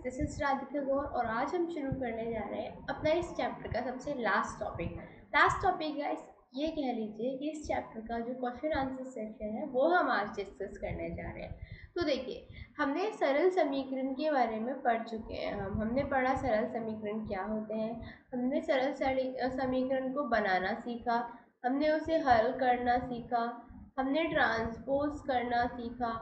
This is Radhika गौर और आज हम शुरू करने जा रहे हैं अपना इस चैप्टर का सबसे लास्ट टॉपिक गाइस, ये कह लीजिए कि इस चैप्टर का जो क्वेश्चन आंसर सेक्शन है वो हम आज डिस्कस करने जा रहे हैं। तो देखिए, हमने सरल समीकरण के बारे में पढ़ चुके हैं। हमने पढ़ा सरल समीकरण क्या होते हैं, हमने सरल समीकरण को बनाना सीखा, हमने उसे हल करना सीखा, हमने ट्रांसपोज करना सीखा,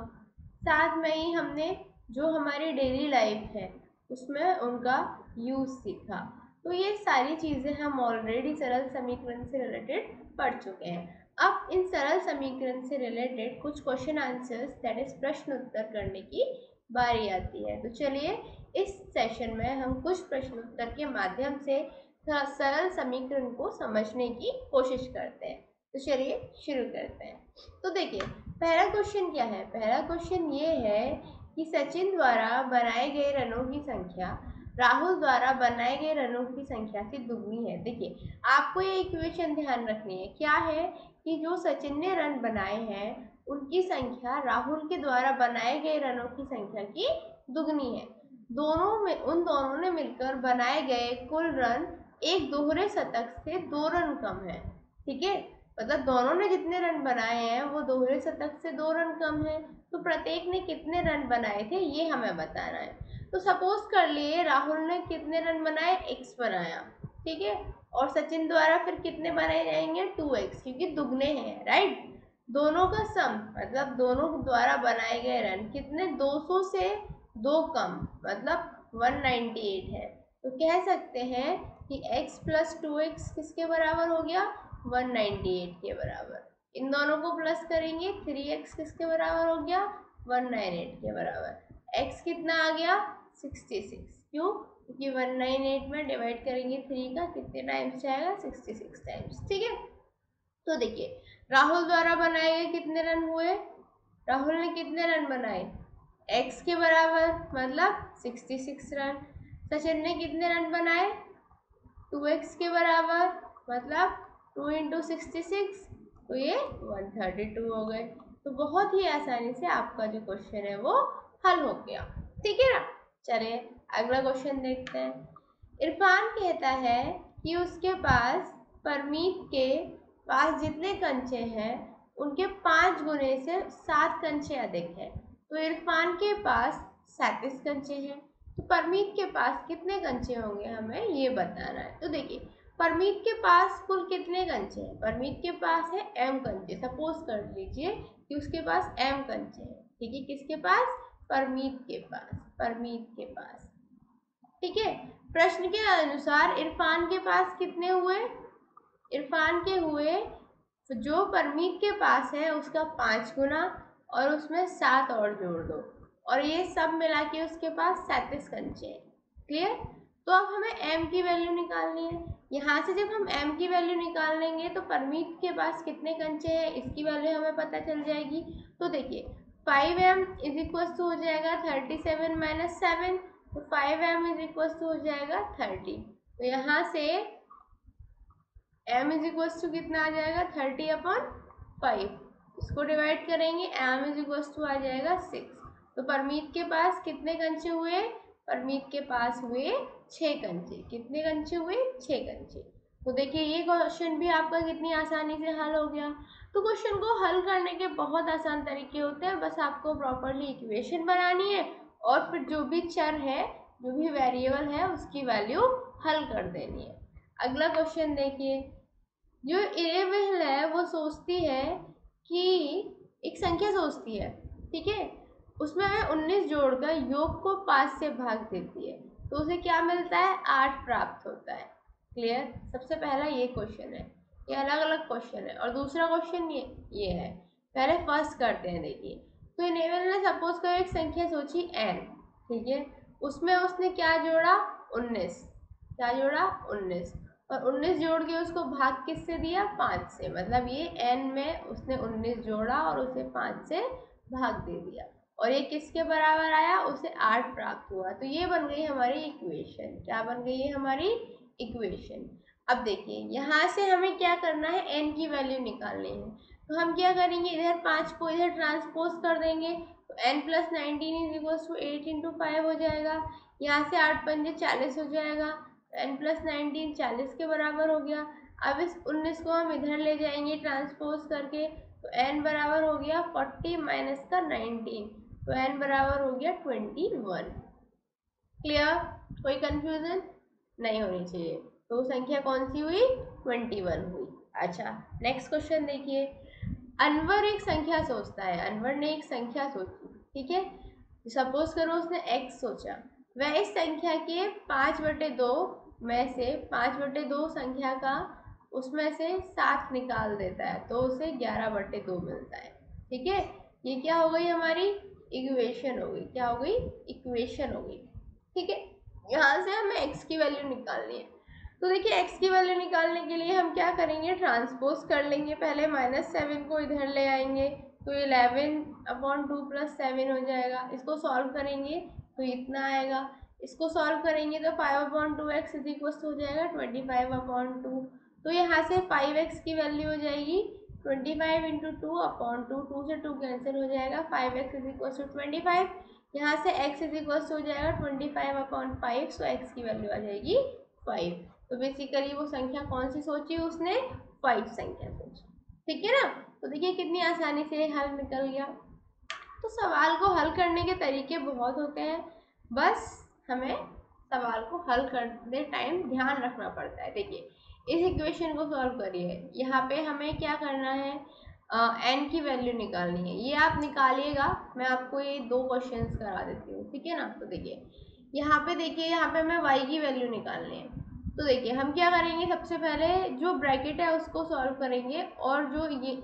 साथ में ही हमने जो हमारी डेली लाइफ है उसमें उनका यूज़ सीखा। तो ये सारी चीज़ें हम ऑलरेडी सरल समीकरण से रिलेटेड पढ़ चुके हैं। अब इन सरल समीकरण से रिलेटेड कुछ क्वेश्चन आंसर्स दैट इज प्रश्न उत्तर करने की बारी आती है। तो चलिए, इस सेशन में हम कुछ प्रश्न उत्तर के माध्यम से सरल समीकरण को समझने की कोशिश करते हैं। तो चलिए शुरू करते हैं। तो देखिए, पहला क्वेश्चन क्या है। पहला क्वेश्चन ये है कि सचिन द्वारा बनाए गए रनों की संख्या राहुल द्वारा बनाए गए रनों की संख्या से दुगनी है। देखिए, आपको ये इक्वेशन ध्यान रखनी है। क्या है कि जो सचिन ने रन बनाए हैं उनकी संख्या राहुल के द्वारा बनाए गए रनों की संख्या की दुगनी है। उन दोनों ने मिलकर बनाए गए कुल रन एक दोहरे शतक से 2 रन कम है। ठीक है, मतलब दोनों ने जितने रन बनाए हैं वो दोहरे शतक से 2 रन कम है। तो प्रत्येक ने कितने रन बनाए थे ये हमें बताना है। तो सपोज कर लिए राहुल ने कितने रन बनाए, x बनाया, ठीक है, और सचिन द्वारा फिर कितने बनाए जाएंगे, 2x, क्योंकि दुगने हैं, राइट। दोनों का सम मतलब दोनों द्वारा बनाए गए रन कितने, 200 से 2 कम, मतलब 198 है। तो कह सकते हैं कि x प्लस 2x किसके बराबर हो गया, 198 के बराबर। इन दोनों को प्लस करेंगे, 3x किसके बराबर हो गया, 198 के बराबर। x कितना आ गया, 66। क्यों, क्योंकि 198 में डिवाइड करेंगे 3 का, कितने टाइम्स जाएगा, 66 टाइम्स। ठीक है, तो देखिए राहुल द्वारा बनाए गए कितने रन हुए, राहुल ने कितने रन बनाए, x के बराबर मतलब 66 रन। सचिन ने कितने रन बनाए, 2x के बराबर मतलब 2 इंटू 66, तो ये 132 हो गए। तो बहुत ही आसानी से आपका जो क्वेश्चन है वो हल हो गया। ठीक है ना। चलिए अगला क्वेश्चन देखते हैं। इरफान कहता है कि उसके पास परमीत के पास जितने कंचे हैं उनके 5 गुने से 7 कंचे अधिक है। तो इरफान के पास 37 कंचे हैं, तो परमीत के पास कितने कंचे होंगे हमें ये बताना है। तो देखिए, परमीत के पास कुल कितने कंचे हैं, परमीत के पास है m कंचे। सपोज कर लीजिए कि उसके पास m कंचे हैं। ठीक है, किसके पास, परमीत के पास। ठीक है, प्रश्न के अनुसार इरफान के पास कितने हुए, इरफान के हुए जो परमीत के पास है उसका 5 गुना और उसमें 7 और जोड़ दो, और ये सब मिला के उसके पास 37 कंचे हैं। क्लियर। तो अब हमें m की वैल्यू निकालनी है। यहाँ से जब हम m की वैल्यू निकाल लेंगे तो परमीत के पास कितने कंचे हैं इसकी वैल्यू हमें पता चल जाएगी। तो देखिए 5m इज इक्वल टू हो जाएगा 37 माइनस 7, तो 5m इज इक्वल टू हो जाएगा 30। तो यहाँ से m इज इक्वल टू कितना आ जाएगा, 30/5। इसको डिवाइड करेंगे, m इज इक्वल टू आ जाएगा 6। तो परमीत के पास कितने कंचे हुए, परमीत के पास हुए 6 कंचे। कितने कंचे हुए, 6 कंचे। तो देखिए ये क्वेश्चन भी आपका कितनी आसानी से हल हो गया। तो क्वेश्चन को हल करने के बहुत आसान तरीके होते हैं, बस आपको प्रॉपरली इक्वेशन बनानी है और फिर जो भी चर है, जो भी वेरिएबल है उसकी वैल्यू हल कर देनी है। अगला क्वेश्चन देखिए, जो इरेबल है वो सोचती है कि एक संख्या सोचती है, ठीक है, उसमें हमें 19 जोड़कर योग को 5 से भाग देती है, तो उसे क्या मिलता है, 8 प्राप्त होता है। क्लियर। सबसे पहला ये क्वेश्चन है, ये अलग अलग क्वेश्चन है। और दूसरा क्वेश्चन ये है। पहले फर्स्ट करते हैं। देखिए, तो इनेबल ने सपोज करो एक संख्या सोची n, ठीक है, उसमें उसने क्या जोड़ा, 19। क्या जोड़ा, 19, और 19 जोड़ के उसको भाग किससे दिया, 5 से, मतलब ये n में उसने 19 जोड़ा और उसे 5 से भाग दे दिया, और ये किसके बराबर आया, उसे 8 प्राप्त हुआ। तो ये बन गई हमारी इक्वेशन। क्या बन गई है हमारी इक्वेशन। अब देखिए यहाँ से हमें क्या करना है, n की वैल्यू निकालनी है। तो हम क्या करेंगे, इधर 5 को इधर ट्रांसपोज कर देंगे, तो n plus 19 is equal to 8 into 5 हो जाएगा। यहाँ से 8 पंजे 40 हो जाएगा, तो n प्लस 19 40 के बराबर हो गया। अब इस 19 को हम इधर ले जाएंगे ट्रांसपोज करके, तो n बराबर हो गया 40 माइनस का 19, तो n बराबर हो गया 21। क्लियर? कोई कंफ्यूजन नहीं होनी चाहिए। तो संख्या कौन सी हुई? 21 हुई। अच्छा, नेक्स्ट क्वेश्चन देखिए। अनवर एक संख्या सोचता है, अनवर ने एक संख्या सोची, ठीक है। सपोज करो उसने x सोचा, वह इस संख्या के 5/2 में से 5/2 संख्या का उसमें से 7 निकाल देता है, तो उसे 11/2 मिलता है, ठीक है। ये क्या हो गई हमारी? इक्वेशन हो गई। क्या हो गई? इक्वेशन हो गई, ठीक है। यहाँ से हमें x की वैल्यू निकालनी है। तो देखिए x की वैल्यू निकालने के लिए हम क्या करेंगे? ट्रांसपोज कर लेंगे। पहले -7 को इधर ले आएंगे, तो 11/2 प्लस 7 हो जाएगा। इसको सॉल्व करेंगे तो इतना आएगा। इसको सॉल्व करेंगे तो 5/2x इज इक्वल हो जाएगा 25/2। तो यहाँ से 5x की वैल्यू हो जाएगी 25 इंटू 2/2, 2 से 2 कैंसिल हो जाएगा, 5x इज इक्वल टू 25। यहाँ से x इज इक्वल हो जाएगा 25/5, सो x की वैल्यू आ जाएगी 5। तो बेसिकली वो संख्या कौन सी सोची उसने? 5 संख्या सोची, ठीक है ना। तो देखिए कितनी आसानी से हल निकल गया। तो सवाल को हल करने के तरीके बहुत होते हैं, बस हमें सवाल को हल करते टाइम ध्यान रखना पड़ता है। देखिए इस इक्वेशन को सॉल्व करिए। यहाँ पे हमें क्या करना है? n की वैल्यू निकालनी है। ये आप निकालिएगा, मैं आपको ये 2 क्वेश्चंस करा देती हूँ, ठीक है ना। तो देखिए यहाँ पे देखिए, यहाँ पे हमें y की वैल्यू निकालनी है। तो देखिए हम क्या करेंगे? सबसे पहले जो ब्रैकेट है उसको सॉल्व करेंगे, और जो ये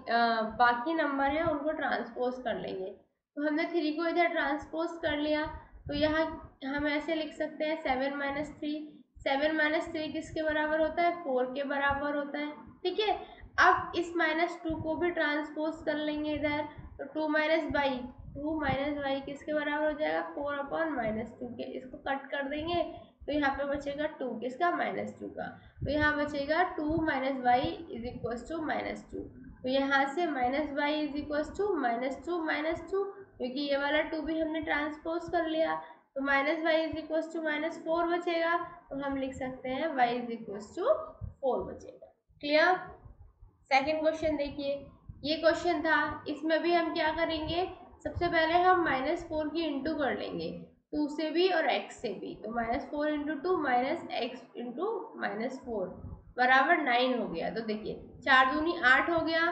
बाकी नंबर है उनको ट्रांसपोज कर लेंगे। तो हमने 3 को इधर ट्रांसपोज कर लिया, तो यहाँ हम ऐसे लिख सकते हैं 7 माइनस 3। 7 माइनस 3 किसके बराबर होता है? 4 के बराबर होता है, ठीक है। अब इस -2 को भी ट्रांसपोज कर लेंगे इधर, तो 2 माइनस वाई किसके बराबर हो जाएगा? 4/-2 के। इसको कट कर देंगे तो यहाँ पे बचेगा 2 किसका? -2 का। तो यहाँ बचेगा 2 minus Y is equal to -2। तो यहाँ से -y इज इक्वल टू -2, क्योंकि ये वाला 2 भी हमने ट्रांसपोज कर लिया, तो -y इज इक्वल टू -4 बचेगा। तो हम लिख सकते हैं y इज इक्वल टू 4 बचेगा। क्लियर? सेकंड क्वेश्चन देखिए, ये क्वेश्चन था, इसमें भी हम क्या करेंगे? सबसे पहले हम -4 की इंटू कर लेंगे, 2 से भी और x से भी। तो -4 इंटू 2 -x इंटू -4 बराबर 9 हो गया। तो देखिए 4 दूनी 8 हो गया,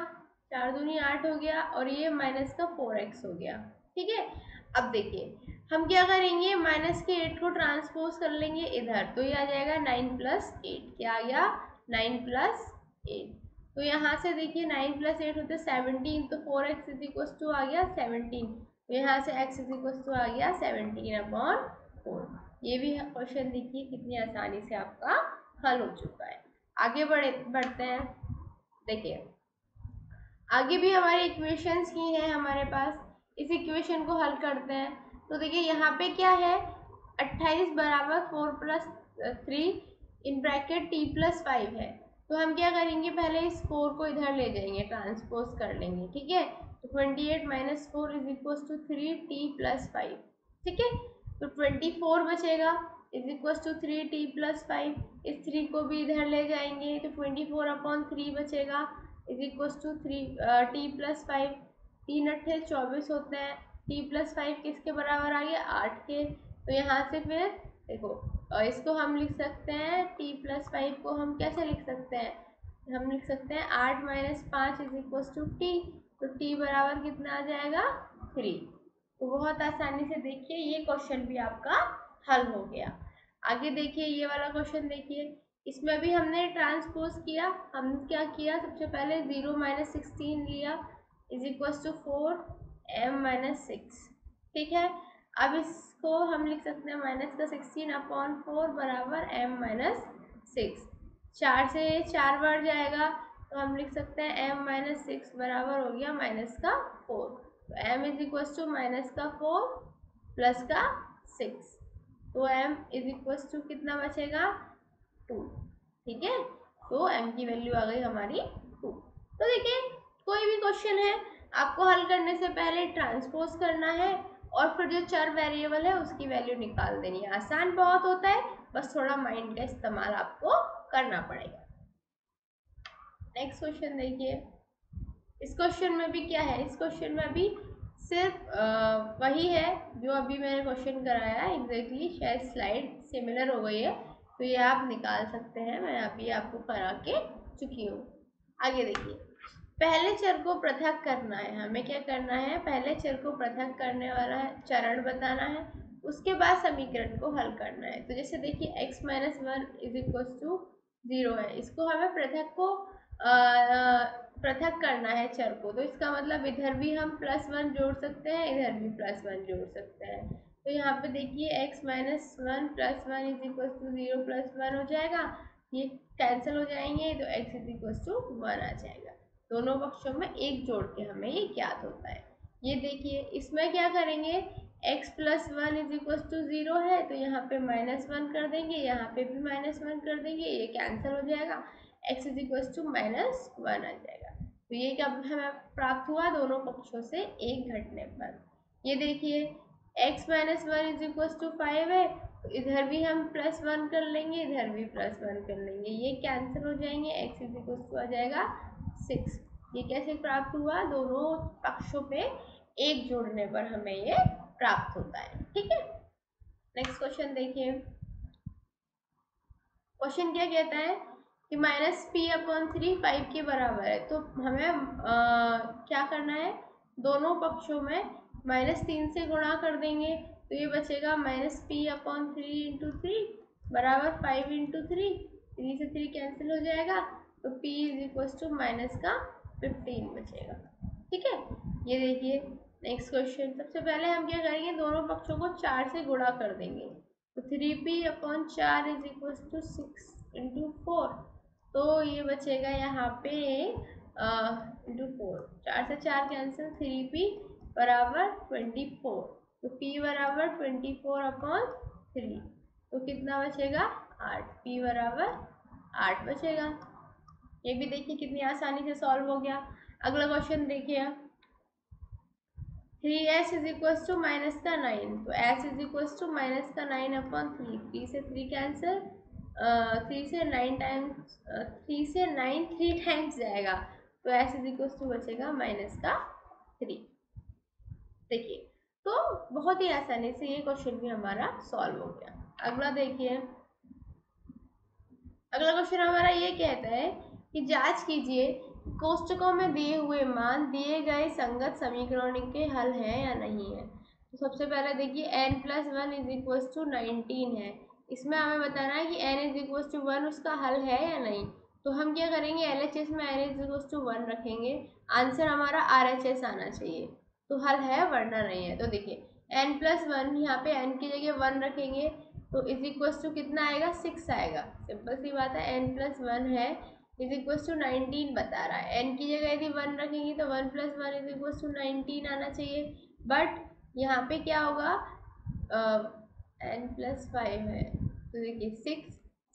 4 दूनी 8 हो गया, और ये माइनस का 4x हो गया, ठीक है। अब देखिए हम क्या करेंगे? माइनस के 8 को ट्रांसपोज कर लेंगे इधर, तो ये आ जाएगा 9 प्लस 8। क्या आ गया? 9 प्लस 8। तो यहाँ से देखिए 9 प्लस 8 होते 17, तो 4x इज इक्वल टू आ गया 17। तो यहाँ से x इज इक्वल टू आ गया 17/4। ये भी क्वेश्चन देखिए कितनी आसानी से आपका हल हो चुका है। आगे बढ़ते हैं। देखिए आगे भी हमारी इक्वेशंस ही है हमारे पास, इस इक्वेशन को हल करते हैं। तो देखिए यहाँ पे क्या है? 28 बराबर 4 plus 3 in bracket t plus 5 है। तो हम क्या करेंगे? पहले इस 4 को इधर ले जाएंगे, ट्रांसपोज कर लेंगे, ठीक है। तो 28 minus 4 is equal to 3t plus 5, ठीक है। तो 24 बचेगा is equal to 3t plus 5। इस 3 को भी इधर ले जाएंगे, तो 24/3 बचेगा is equal to 3t plus 5। 3 अट्ठे 24 होते हैं, t प्लस 5 किसके बराबर आ गया? 8 के। तो यहाँ से फिर देखो इसको हम लिख सकते हैं, t प्लस 5 को हम कैसे लिख सकते हैं? हम लिख सकते हैं 8 minus 5 is equal to t। तो t बराबर कितना आ जाएगा? 3। तो बहुत आसानी से देखिए ये क्वेश्चन भी आपका हल हो गया। आगे देखिए ये वाला क्वेश्चन देखिए, इसमें भी हमने ट्रांसपोज किया। हम क्या किया? सबसे पहले 0 माइनस 16 लिया is equal to 4m minus 6, ठीक है। अब इसको हम लिख सकते हैं माइनस का 16/4 बराबर m माइनस 6। 4 से 4 बार जाएगा, तो हम लिख सकते हैं m माइनस 6 बराबर हो गया माइनस का 4। तो m is equal to minus का 4 प्लस का 6, तो m इज इक्वल टू कितना बचेगा? 2, ठीक है। तो m की वैल्यू आ गई हमारी 2। तो देखिए कोई भी क्वेश्चन है आपको हल करने से पहले ट्रांसपोज करना है और फिर जो चर वेरिएबल है उसकी वैल्यू निकाल देनी है। आसान बहुत होता है, बस थोड़ा माइंड का इस्तेमाल आपको करना पड़ेगा। नेक्स्ट क्वेश्चन देखिए। इस क्वेश्चन में भी क्या है, इस क्वेश्चन में भी सिर्फ वही है जो अभी मैंने क्वेश्चन कराया है एग्जैक्टली। शायद स्लाइड सिमिलर हो गई है, तो ये आप निकाल सकते हैं, मैं अभी आपको करा के चुकी हूँ। आगे देखिए, पहले चर को पृथक करना है। हमें क्या करना है, पहले चर को पृथक करने वाला चरण बताना है, उसके बाद समीकरण को हल करना है। तो जैसे देखिए x minus one is equal to 0 है, इसको हमें पृथक करना है चर को। तो इसका मतलब इधर भी हम +1 जोड़ सकते हैं, इधर भी +1 जोड़ सकते हैं। तो यहाँ पे देखिए x minus one plus one is equal to 0 +1 हो जाएगा, ये कैंसिल हो जाएंगे, तो x इज इक्वल टू 1 आ जाएगा। दोनों पक्षों में एक जोड़ के हमें ये ज्ञात होता है। ये देखिए, इसमें क्या करेंगे, x plus one is equal to 0 है, तो यहाँ पे -1 कर देंगे, यहाँ पे भी -1 कर देंगे, ये कैंसिल हो जाएगा, x इज इक्वल टू -1 आ जाएगा। तो ये क्या हमें प्राप्त हुआ, दोनों पक्षों से एक घटने पर। ये देखिए, x minus one is equal to 5 है, तो इधर भी हम +1 कर लेंगे, इधर भी +1 कर लेंगे, ये कैंसिल हो जाएंगे, x इज इक्वल टू आ जाएगा 6। ये कैसे प्राप्त हुआ, दोनों पक्षों पे एक जोड़ने पर हमें ये प्राप्त होता है। ठीक है, नेक्स्ट क्वेश्चन देखिए। क्वेश्चन क्या कहता है कि -p/3 5 के बराबर है। तो हमें क्या करना है, दोनों पक्षों में -3 से गुणा कर देंगे, तो ये बचेगा -p/3 इंटू 3 बराबर 5 इंटू 3, 3 से 3 कैंसिल हो जाएगा, तो p इज इक्वल टू -15 बचेगा। ठीक है, ये देखिए नेक्स्ट क्वेश्चन। सबसे पहले हम क्या करेंगे, दोनों पक्षों को 4 से गुणा कर देंगे, तो 3p/4 is equal to 6 into 4, तो ये बचेगा यहाँ पे इंटू 4, 4 से 4 कैंसिल, 3p बराबर 24, तो p बराबर 24/3, तो कितना बचेगा 8, p बराबर 8 बचेगा। ये भी देखिए कितनी आसानी से सॉल्व हो गया। अगला क्वेश्चन देखिए, 3s इज इक्वल टू -9, तो s इज इक्वल टू -9/3, 3 से 3 कैंसिल, 3 से 9 टाइम्स 3 से 9 3 टाइम्स जाएगा, तो s इज इक्वल टू बचेगा -3। देखिए, तो बहुत ही आसानी से ये क्वेश्चन भी हमारा सॉल्व हो गया। अगला देखिए, अगला क्वेश्चन हमारा ये कहता है कि जांच कीजिए कोष्टकों में दिए हुए मान दिए गए संगत समीकरण के हल हैं या नहीं है। तो सबसे पहले देखिए, n+1 इज इक्वल टू 19 है, इसमें हमें बताना है कि n इज इक्वल टू 1 उसका हल है या नहीं। तो हम क्या करेंगे, LHS में n इज इक्वल टू 1 रखेंगे, आंसर हमारा RHS आना चाहिए, तो हल है वरना नहीं है। तो देखिए n+1, यहाँ पे n की जगह 1 रखेंगे, तो इज इक्वल टू कितना आएगा, 6 आएगा। सिंपल सी बात है, n+1 है इज इक्वल टू 19 बता रहा है, n की जगह यदि 1 रखेंगे तो 1+1 इज इक्वल टू 19 आना चाहिए। बट यहाँ पे क्या होगा, n+5 है, तो देखिए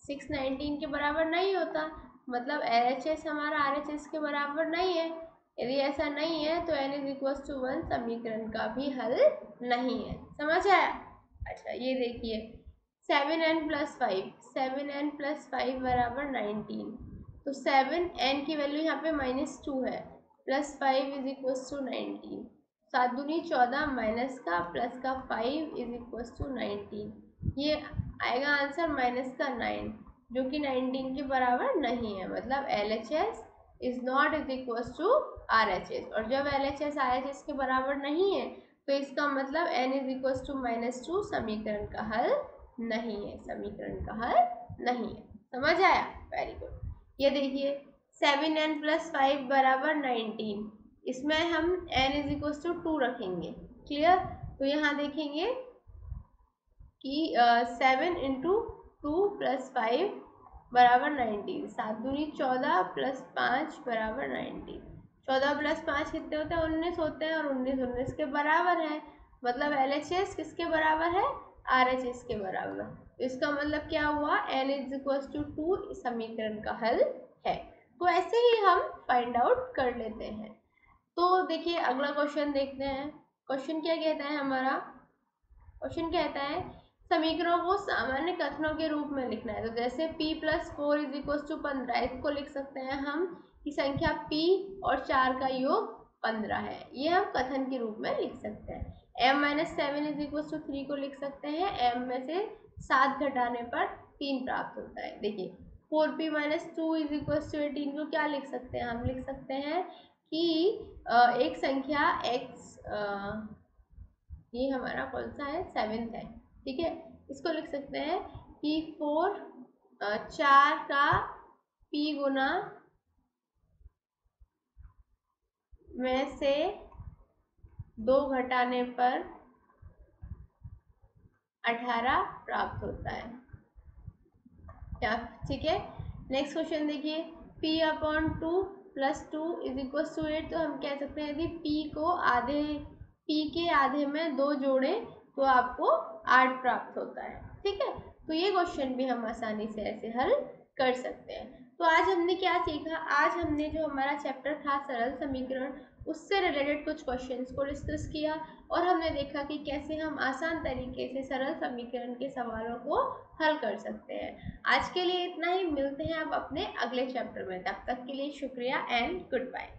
6 19 के बराबर नहीं होता, मतलब LHS हमारा RHS के बराबर नहीं है। यदि ऐसा नहीं है तो n इज इक्वल टू 1 समीकरण का भी हल नहीं है। समझ आया। अच्छा, ये देखिए 7n+5 बराबर 19, तो 7n की वैल्यू यहाँ पे -2 है, +5 इज इक्वल टू 19, 7 दूनी 14 माइनस का प्लस का 5 इज इक्वल टू 19, ये आएगा आंसर -9, जो कि 19 के बराबर नहीं है, मतलब LHS is not is equal to RHS, और जब LHS RHS के बराबर नहीं है तो इसका मतलब n इज इक्वल टू -2 समीकरण का हल नहीं है, समीकरण का हल नहीं है। समझ आया, वेरी गुड। ये देखिए 7n+5 बराबर 19, इसमें हम n इज इक्वल टू 2 रखेंगे, क्लियर। तो यहाँ देखेंगे कि 7 इंटू 2 + 5 बराबर 19, 7 दूनी 14 + 5 बराबर 19, 14 + 5 कितने होते हैं, 19 होते हैं, और 19 19 के बराबर है, मतलब LHS किसके बराबर है, RHS के बराबर। तो इसका मतलब क्या हुआ, n इज इक्वल टू 2 समीकरण का हल है। तो ऐसे ही हम फाइंड आउट कर लेते हैं। तो देखिए अगला क्वेश्चन देखते हैं। क्वेश्चन क्या कहता है हमारा? क्वेश्चन कहता है समीकरणों को सामान्य कथनों के रूप में लिखना है। तो जैसे p plus 4 is equal to 15, इसको लिख सकते हैं हम कि संख्या p और 4 का योग 15 है। ये हम कथन के रूप में लिख सकते हैं। m minus 7 is equal to 3 को लिख सकते हैं। m में से 7 घटाने पर 3 प्राप्त होता है। देखिए 4p minus 2 is equal to 18 को क्या लिख सकते हैं? हम लिख सकते हैं कि एक संख्या x, ये हमारा कौन सा है? 7th है, ठीक है। इसको लिख सकते हैं कि 4 का p गुना में से 2 घटाने पर 18 प्राप्त होता है। क्या? ठीक है। नेक्स्ट क्वेश्चन देखिए, p upon 2 plus 2 is equal to 8। तो हम कह सकते हैं यदि p के आधे में 2 जोड़े तो आपको 8 प्राप्त होता है, ठीक है। तो ये क्वेश्चन भी हम आसानी से ऐसे हल कर सकते हैं। तो आज हमने क्या सीखा? आज हमने जो हमारा चैप्टर था सरल समीकरण, उससे रिलेटेड कुछ क्वेश्चंस को डिस्कस किया और हमने देखा कि कैसे हम आसान तरीके से सरल समीकरण के सवालों को हल कर सकते हैं। आज के लिए इतना ही, मिलते हैं अब अपने अगले चैप्टर में। तब तक के लिए शुक्रिया एंड गुड बाय।